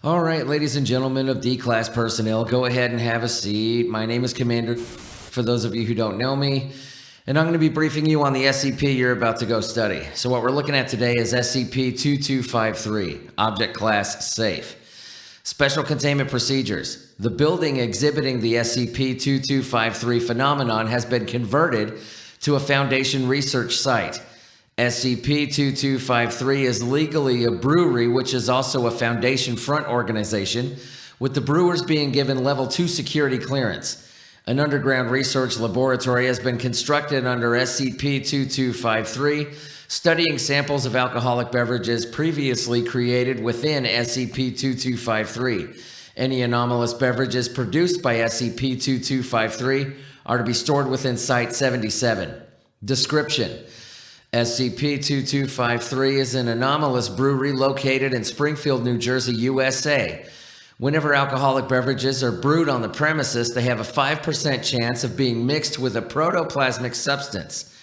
All right, ladies and gentlemen of D-Class personnel, go ahead and have a seat. My name is Commander, for those of you who don't know me, and I'm going to be briefing you on the SCP you're about to go study. So what we're looking at today is SCP-2253, Object Class Safe. Special Containment Procedures. The building exhibiting the SCP-2253 phenomenon has been converted to a Foundation research site. SCP-2253 is legally a brewery, which is also a Foundation front organization, with the brewers being given Level 2 security clearance. An underground research laboratory has been constructed under SCP-2253, studying samples of alcoholic beverages previously created within SCP-2253. Any anomalous beverages produced by SCP-2253 are to be stored within Site-77. Description: SCP-2253 is an anomalous brewery located in Springfield, New Jersey, USA. Whenever alcoholic beverages are brewed on the premises, they have a 5% chance of being mixed with a protoplasmic substance.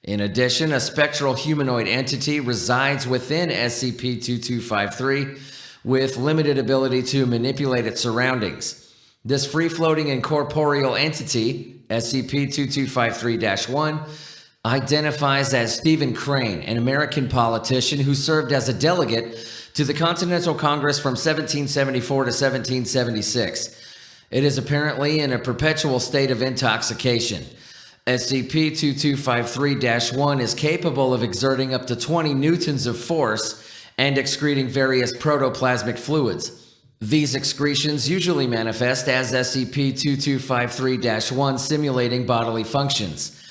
In addition, a spectral humanoid entity resides within SCP-2253 with limited ability to manipulate its surroundings. This free-floating incorporeal entity, SCP-2253-1, identifies as Stephen Crane, an American politician who served as a delegate to the Continental Congress from 1774 to 1776. It is apparently in a perpetual state of intoxication. SCP-2253-1 is capable of exerting up to 20 newtons of force and excreting various protoplasmic fluids. These excretions usually manifest as SCP-2253-1 simulating bodily functions.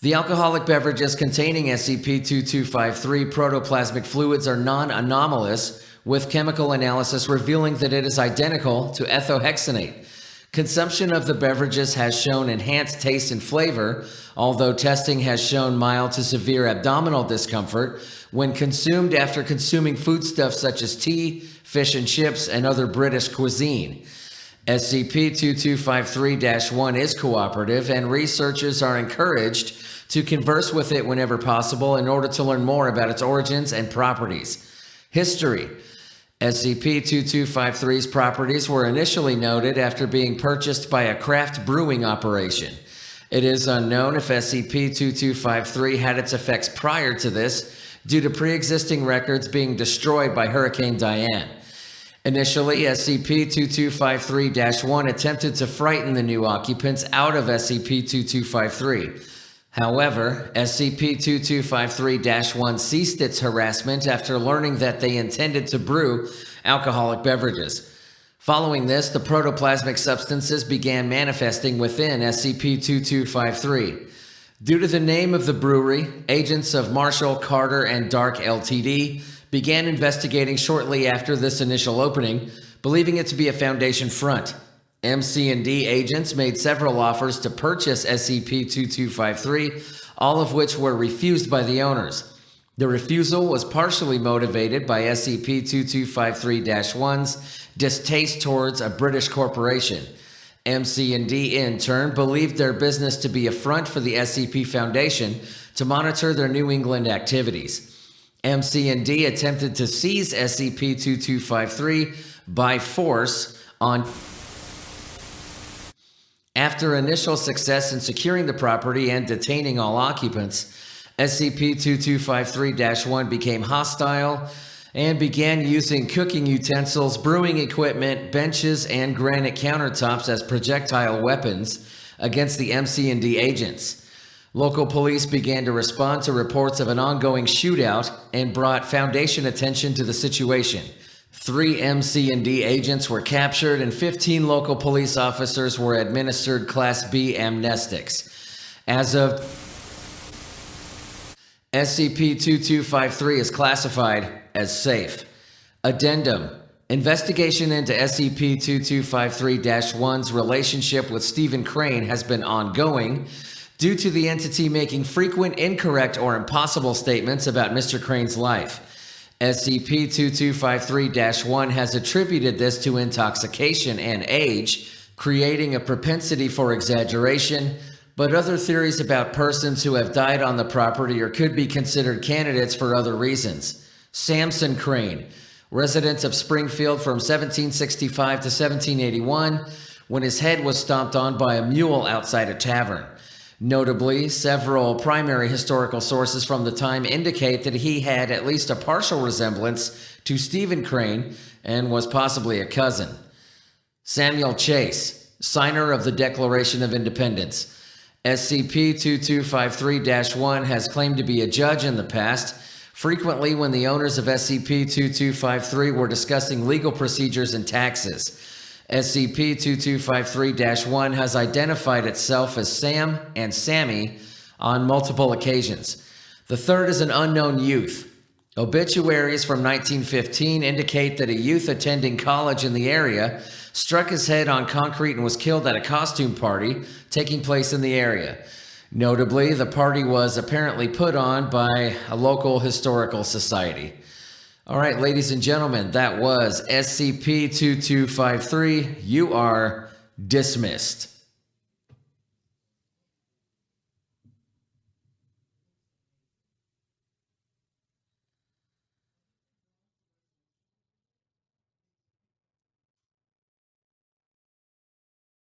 The alcoholic beverages containing SCP-2253 protoplasmic fluids are non-anomalous, with chemical analysis revealing that it is identical to ethohexanate. Consumption of the beverages has shown enhanced taste and flavor, although testing has shown mild to severe abdominal discomfort when consumed after consuming foodstuffs such as tea, fish and chips, and other British cuisine. SCP-2253-1 is cooperative, and researchers are encouraged to converse with it whenever possible in order to learn more about its origins and properties. History: SCP-2253's properties were initially noted after being purchased by a craft brewing operation. It is unknown if SCP-2253 had its effects prior to this, due to pre-existing records being destroyed by Hurricane Diane. Initially, SCP-2253-1 attempted to frighten the new occupants out of SCP-2253. However, SCP-2253-1 ceased its harassment after learning that they intended to brew alcoholic beverages. Following this, the protoplasmic substances began manifesting within SCP-2253. Due to the name of the brewery, agents of Marshall, Carter, and Dark Ltd. began investigating shortly after this initial opening, believing it to be a Foundation front. MC&D agents made several offers to purchase SCP-2253, all of which were refused by the owners. The refusal was partially motivated by SCP-2253-1's distaste towards a British corporation. MC&D, in turn, believed their business to be a front for the SCP Foundation to monitor their New England activities. MC&D attempted to seize SCP-2253 by force on. After initial success in securing the property and detaining all occupants, SCP-2253-1 became hostile and began using cooking utensils, brewing equipment, benches, and granite countertops as projectile weapons against the MC&D agents. Local police began to respond to reports of an ongoing shootout and brought Foundation attention to the situation. 3 MC&D agents were captured and 15 local police officers were administered Class B amnestics. As of SCP-2253 is classified as safe. Addendum: investigation into SCP-2253-1's relationship with Stephen Crane has been ongoing due to the entity making frequent incorrect or impossible statements about Mr. Crane's life. SCP-2253-1 has attributed this to intoxication and age, creating a propensity for exaggeration, but other theories about persons who have died on the property or could be considered candidates for other reasons. Samson Crane, resident of Springfield from 1765 to 1781, when his head was stomped on by a mule outside a tavern. Notably, several primary historical sources from the time indicate that he had at least a partial resemblance to Stephen Crane and was possibly a cousin. Samuel Chase, signer of the Declaration of Independence. SCP-2253-1 has claimed to be a judge in the past. Frequently, when the owners of SCP-2253 were discussing legal procedures and taxes, SCP-2253-1 has identified itself as Sam and Sammy on multiple occasions. The third is an unknown youth. Obituaries from 1915 indicate that a youth attending college in the area struck his head on concrete and was killed at a costume party taking place in the area. Notably, the party was apparently put on by a local historical society. All right, ladies and gentlemen, that was SCP-2253. You are dismissed.